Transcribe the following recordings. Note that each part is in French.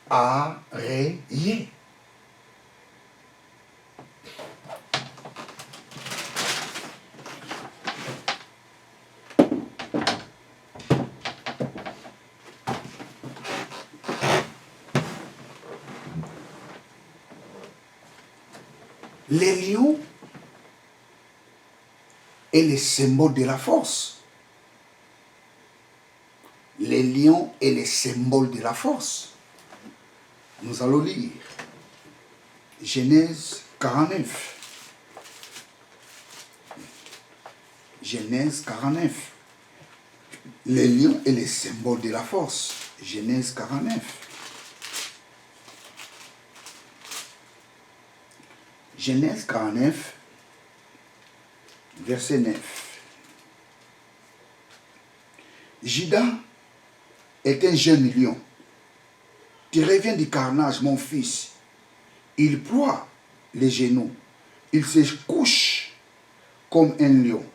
a rayé. Les lions est le symbole de la force. Les lions est le symbole de la force. Nous allons lire Genèse 49. Genèse 49. Les lions est le symbole de la force. Genèse 49. Genèse 49, verset 9. Judas est un jeune lion. Tu reviens du carnage, mon fils. Il ploie les genoux. Il se couche comme un lion.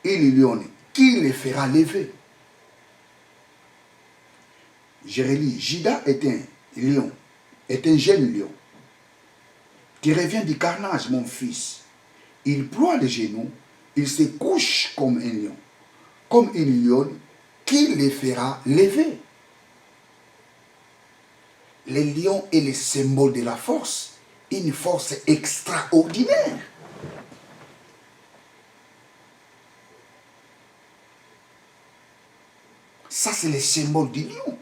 Il lionne. Qui le fera lever? Je relis. Judas est un lion, est un jeune lion. Tu reviens du carnage, mon fils. Il ploie les genoux. Il se couche comme un lion. Comme une lionne, qui le fera lever? Le lion est le symbole de la force, une force extraordinaire. Ça, c'est le symbole du lion.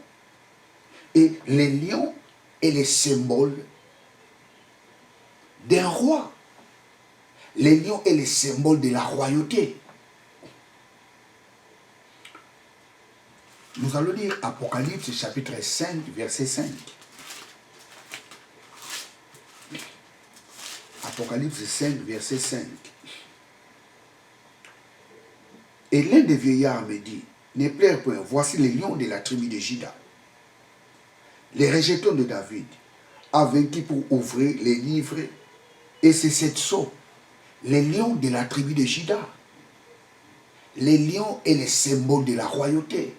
Et le lion est le symbole d'un roi. Le lion est le symbole de la royauté. Nous allons lire Apocalypse chapitre 5, verset 5. Apocalypse 5, verset 5. Et l'un des vieillards me dit, ne pleure point, voici les lions de la tribu de Juda. Les rejetons de David a vaincu pour ouvrir les livres, et c'est cette sceau, les lions de la tribu de Juda. Les lions est le symbole de la royauté.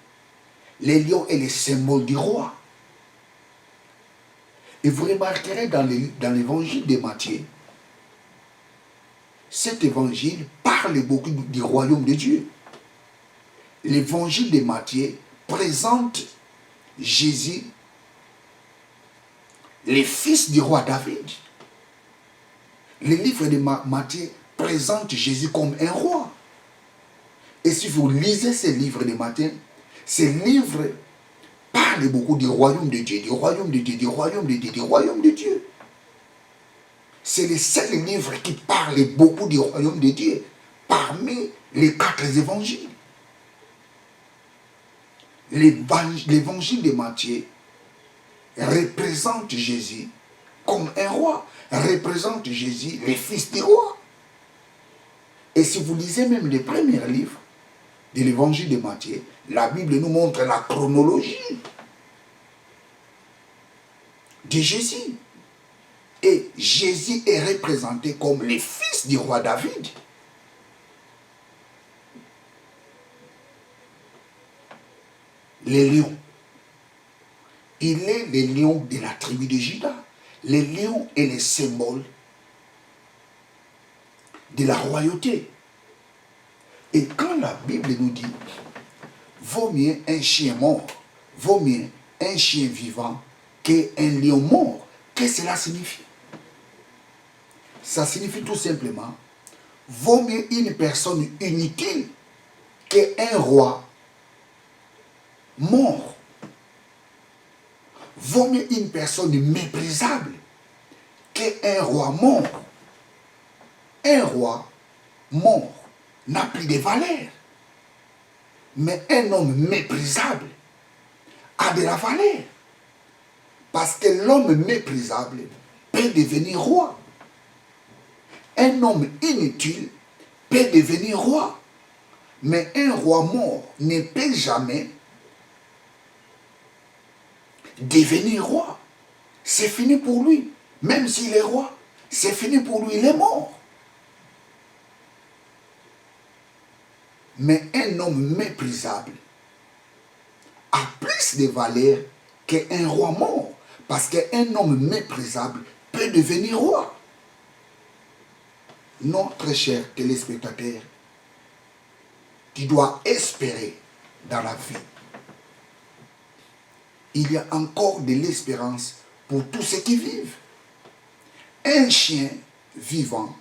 Les lions est le symbole du roi. Et vous remarquerez dans l'évangile de Matthieu, cet évangile parle beaucoup du royaume de Dieu. L'évangile de Matthieu présente Jésus, le fils du roi David. Le livre de Matthieu présente Jésus comme un roi. Et si vous lisez ce livre de Matthieu, ce livre parle beaucoup du royaume de Dieu, du royaume de Dieu, du royaume de Dieu, du royaume de Dieu. C'est le seul livre qui parle beaucoup du royaume de Dieu parmi les 4 évangiles. L'évangile de Matthieu représente Jésus comme un roi, représente Jésus, le fils du roi. Et si vous lisez même les premiers livres de l'évangile de Matthieu, la Bible nous montre la chronologie de Jésus. Et Jésus est représenté comme le fils du roi David. Le lion. Il est le lion de la tribu de Juda. Le lion est le symbole de la royauté. Et quand la Bible nous dit, vaut mieux un chien mort, vaut mieux un chien vivant qu'un lion mort, qu'est-ce que cela signifie? Ça signifie tout simplement, vaut mieux une personne inutile qu'un roi mort. Vaut mieux une personne méprisable qu'un roi mort. Un roi mort n'a plus de valeur. Mais un homme méprisable a de la valeur. Parce que l'homme méprisable peut devenir roi. Un homme inutile peut devenir roi. Mais un roi mort ne peut jamais devenir roi. C'est fini pour lui. Même s'il est roi, c'est fini pour lui, il est mort. Mais un homme méprisable a plus de valeur qu'un roi mort. Parce qu'un homme méprisable peut devenir roi. Non, très cher téléspectateur, tu dois espérer dans la vie. Il y a encore de l'espérance pour tous ceux qui vivent. Un chien vivant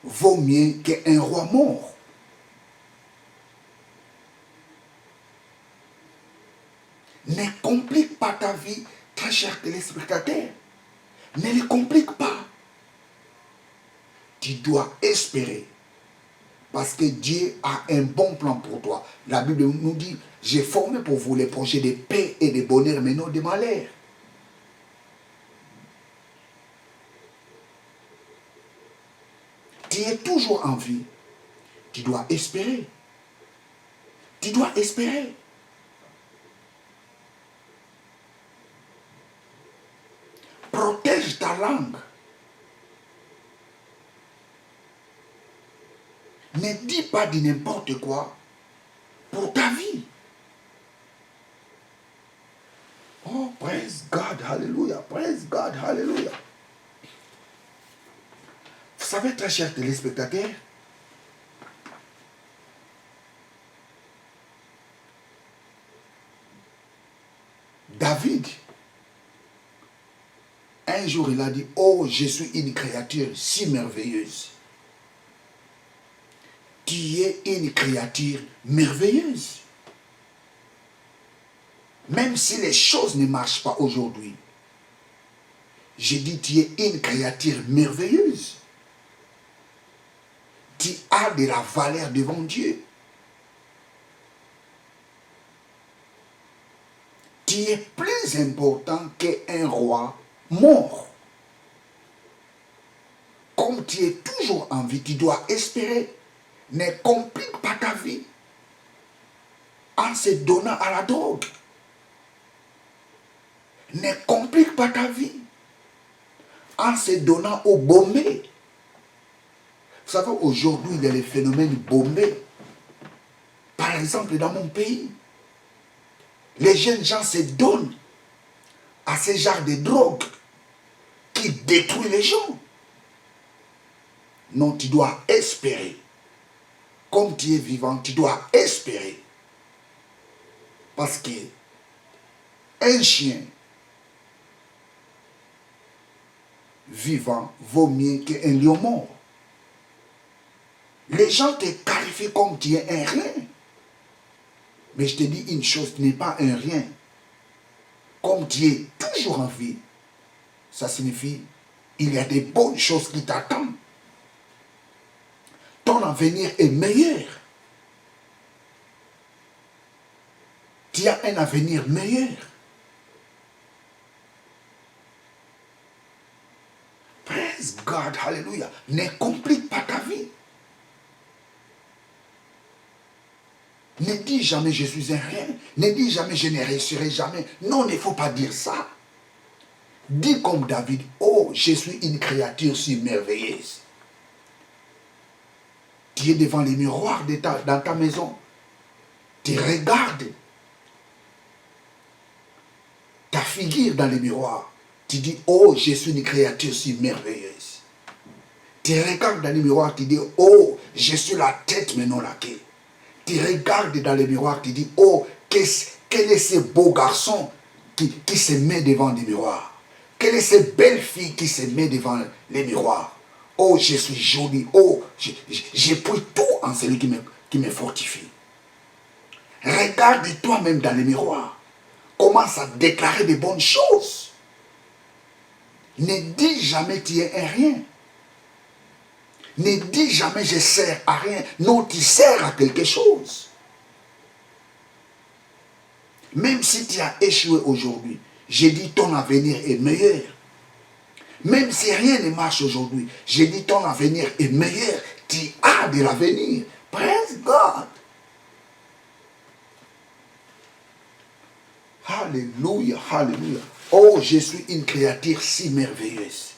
vaut mieux qu'un roi mort. Ne complique pas ta vie, très cher téléspectateur. Ne le complique pas. Tu dois espérer. Parce que Dieu a un bon plan pour toi. La Bible nous dit, j'ai formé pour vous les projets de paix et de bonheur, mais non de malheur. Tu es toujours en vie. Tu dois espérer. Tu dois espérer. Protège ta langue. Ne dis pas de n'importe quoi pour ta vie. Oh, praise God, hallelujah, praise God, hallelujah. Vous savez, très chers téléspectateurs, David, un jour il a dit, oh, je suis une créature si merveilleuse. Tu es une créature merveilleuse. Même si les choses ne marchent pas aujourd'hui, j'ai dit, tu es une créature merveilleuse. Tu as de la valeur devant Dieu. Tu es plus important qu'un roi mort. Comme tu es toujours en vie, tu dois espérer. Ne complique pas ta vie en se donnant à la drogue. Ne complique pas ta vie en se donnant au bombé. Vous savez, aujourd'hui, il y a les phénomènes bombés. Par exemple, dans mon pays, les jeunes gens se donnent à ce genre de drogue qui détruit les gens. Non, tu dois espérer. Comme tu es vivant, tu dois espérer. Parce que un chien vivant vaut mieux qu'un lion mort. Les gens te qualifient comme tu es un rien. Mais je te dis une chose, tu n'es pas un rien. Comme tu es toujours en vie, ça signifie il y a des bonnes choses qui t'attendent. Ton avenir est meilleur. Tu as un avenir meilleur. Praise God, hallelujah. Ne complique pas ta vie. Ne dis jamais je suis un rien. Ne dis jamais je ne réussirai jamais. Non, il ne faut pas dire ça. Dis comme David, oh, je suis une créature si merveilleuse. Tu es devant les miroirs dans ta maison. Tu regardes ta figure dans les miroirs. Tu dis, oh, je suis une créature si merveilleuse. Tu regardes dans les miroirs, tu dis, oh, je suis la tête mais non la queue. Tu regardes dans les miroirs, tu dis, oh, quel est ce beau garçon qui se met devant les miroirs? Quelle est cette belle fille qui se met devant les miroirs? Oh, je suis jolie. Oh, j'ai pris tout en celui qui me fortifie. Regarde toi-même dans les miroirs. Commence à déclarer de bonnes choses. Ne dis jamais tu es un rien. Ne dis jamais je sers à rien. Non, tu sers à quelque chose. Même si tu as échoué aujourd'hui, j'ai dit ton avenir est meilleur. Même si rien ne marche aujourd'hui, j'ai dit ton avenir est meilleur. Tu as de l'avenir. Praise God. Alléluia, alléluia. Oh, je suis une créature si merveilleuse.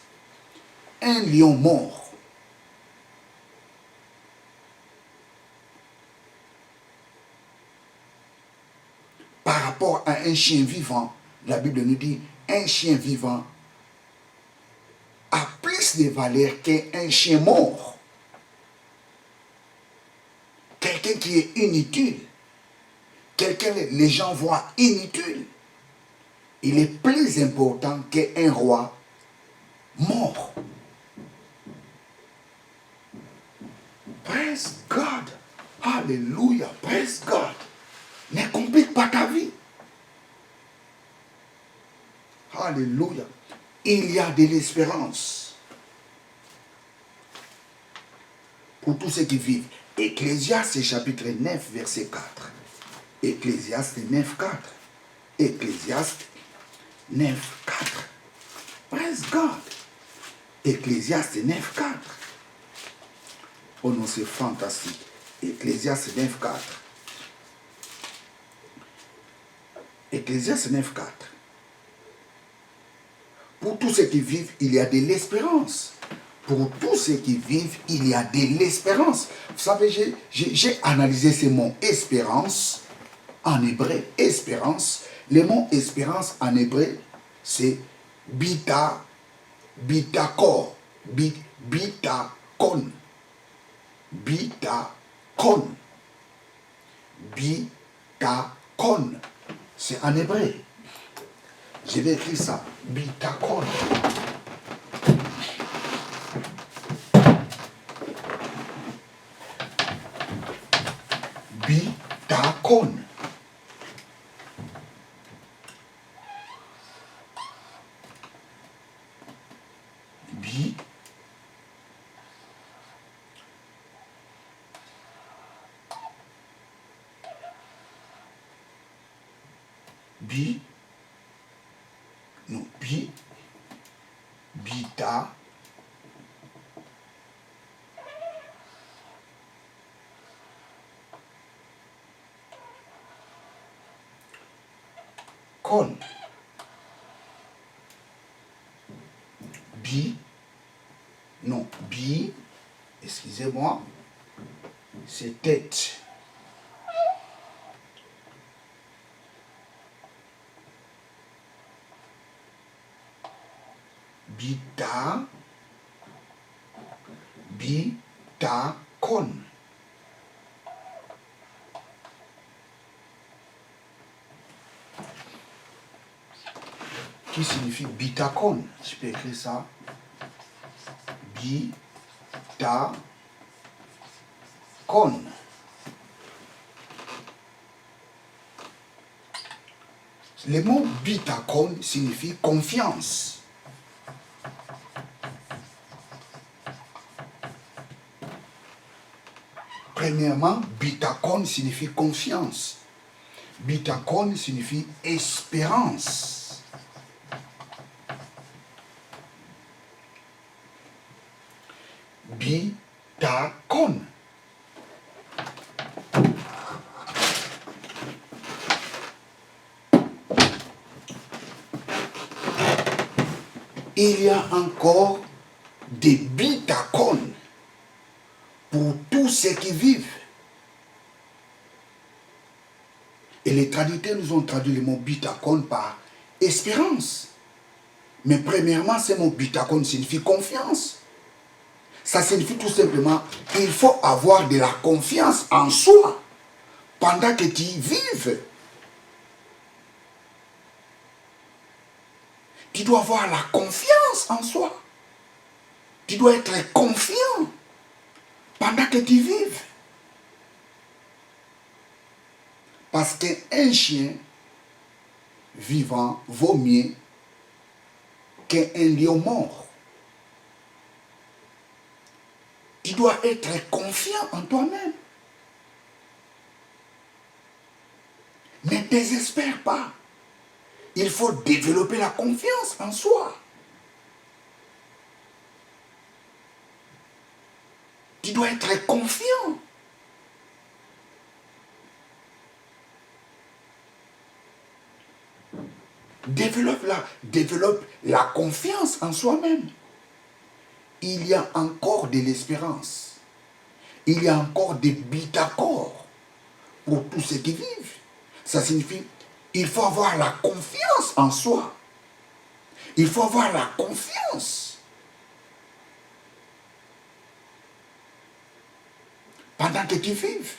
Un lion mort. Par rapport à un chien vivant, la Bible nous dit, un chien vivant a plus de valeur qu'un chien mort. Quelqu'un qui est inutile, quelqu'un que les gens voient inutile, il est plus important qu'un roi mort. Praise God. Alléluia. Praise God. Ne complique pas ta vie. Alléluia. Il y a de l'espérance pour tous ceux qui vivent. Ecclésiaste chapitre 9, verset 4. Ecclésiaste 9, 4. Ecclésiaste 9, 4. Praise God. Ecclésiaste 9, 4. Oh non, c'est fantastique. Ecclésiaste 9, 4. Ecclésiaste 9, 4. Pour tous ceux qui vivent, il y a de l'espérance. Pour tous ceux qui vivent, il y a de l'espérance. Vous savez, j'ai analysé ces mots espérance en hébreu, espérance. Le mot espérance en hébreu, c'est bitakor, bitakon, bitakon, bitakon. C'est en hébreu. Je vais écrire ça, bitakon. Bitakon. Bita. Con. Excusez-moi, c'est tête. Bitakon. Qui signifie bitakon? Je peux écrire ça. Bitakon. Le mot bitakon signifie confiance. Premièrement, bitakon signifie confiance. Bitakon signifie espérance. Bitakon. Il y a encore des bitakon pour tous ceux qui vivent. Et les traducteurs nous ont traduit le mot bitakon par espérance. Mais premièrement, ce mot bitakon signifie confiance. Ça signifie tout simplement qu'il faut avoir de la confiance en soi pendant que tu vives. Tu dois avoir la confiance en soi. Tu dois être confiant pendant que tu vives. Parce qu'un chien vivant vaut mieux qu'un lion mort. Tu dois être confiant en toi-même. Ne désespère pas. Il faut développer la confiance en soi. Tu dois être confiant. Développe la confiance en soi-même. Il y a encore de l'espérance. Il y a encore des bitakor pour tous ceux qui vivent. Ça signifie qu'il faut avoir la confiance confiance en soi. Il faut avoir la confiance. Pendant que tu vives.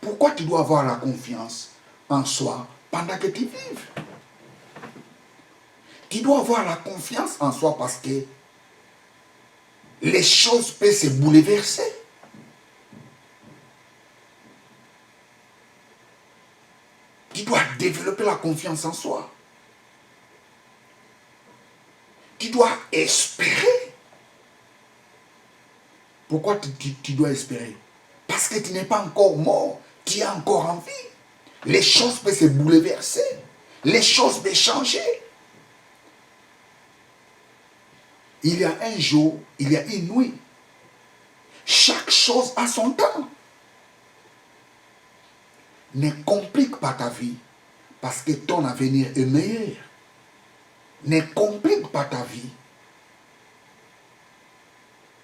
Pourquoi tu dois avoir la confiance en soi pendant que tu vives? Tu dois avoir la confiance en soi parce que les choses peuvent se bouleverser. Tu dois développer la confiance en soi. Tu dois espérer. Pourquoi tu dois espérer? Parce que tu n'es pas encore mort. Tu es encore en vie. Les choses peuvent se bouleverser. Les choses peuvent changer. Il y a un jour, il y a une nuit. Chaque chose a son temps. Ne complique pas ta vie parce que ton avenir est meilleur. Ne complique pas ta vie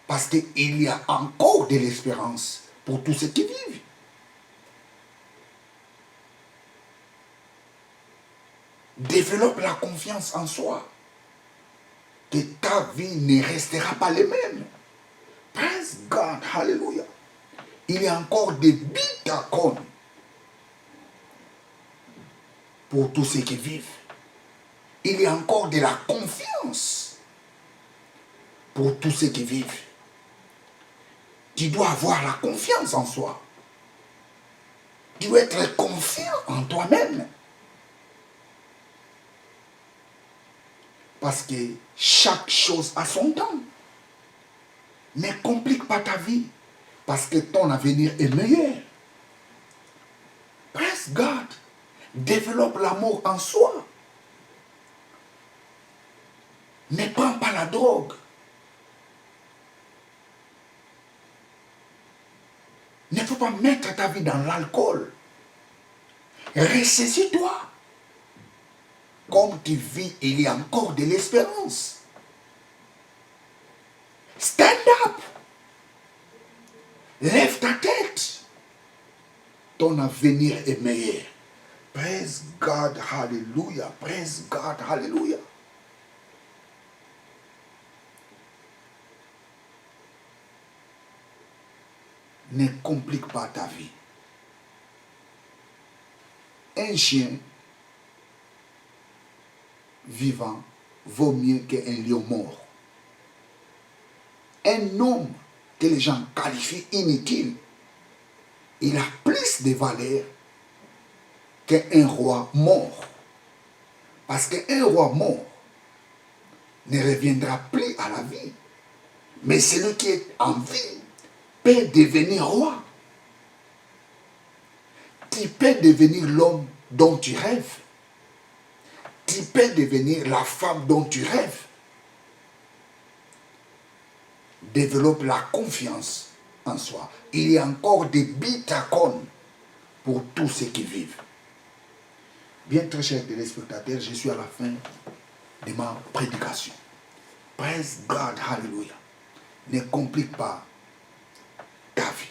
parce qu'il y a encore de l'espérance pour tous ceux qui vivent. Développe la confiance en soi. Que ta vie ne restera pas la même. Praise God, hallelujah. Il y a encore des bitacons pour tous ceux qui vivent. Il y a encore de la confiance pour tous ceux qui vivent. Tu dois avoir la confiance en soi. Tu dois être confiant en toi-même. Parce que chaque chose a son temps. Ne complique pas ta vie parce que ton avenir est meilleur. Praise God. Développe l'amour en soi. Ne prends pas la drogue. Ne faut pas mettre ta vie dans l'alcool. Ressaisis-toi. Comme tu vis, il y a encore de l'espérance. Stand up. Lève ta tête. Ton avenir est meilleur. Praise God, hallelujah. Praise God, hallelujah. Ne complique pas ta vie. Un chien vivant vaut mieux qu'un lion mort. Un homme que les gens qualifient inutile, il a plus de valeur qu'un roi mort. Parce qu'un roi mort ne reviendra plus à la vie. Mais celui qui est en vie peut devenir roi. Tu peux devenir l'homme dont tu rêves. Tu peux devenir la femme dont tu rêves. Développe la confiance en soi. Il y a encore des bitacons pour tous ceux qui vivent. Bien, très chers téléspectateurs, je suis à la fin de ma prédication. Praise God, hallelujah. Ne complique pas ta vie.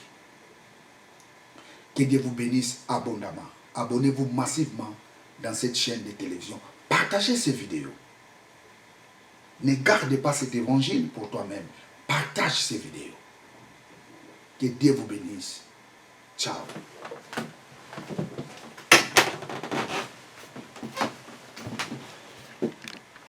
Que Dieu vous bénisse abondamment. Abonnez-vous massivement dans cette chaîne de télévision. Partagez ces vidéos. Ne garde pas cet évangile pour toi-même. Partage ces vidéos. Que Dieu vous bénisse. Ciao.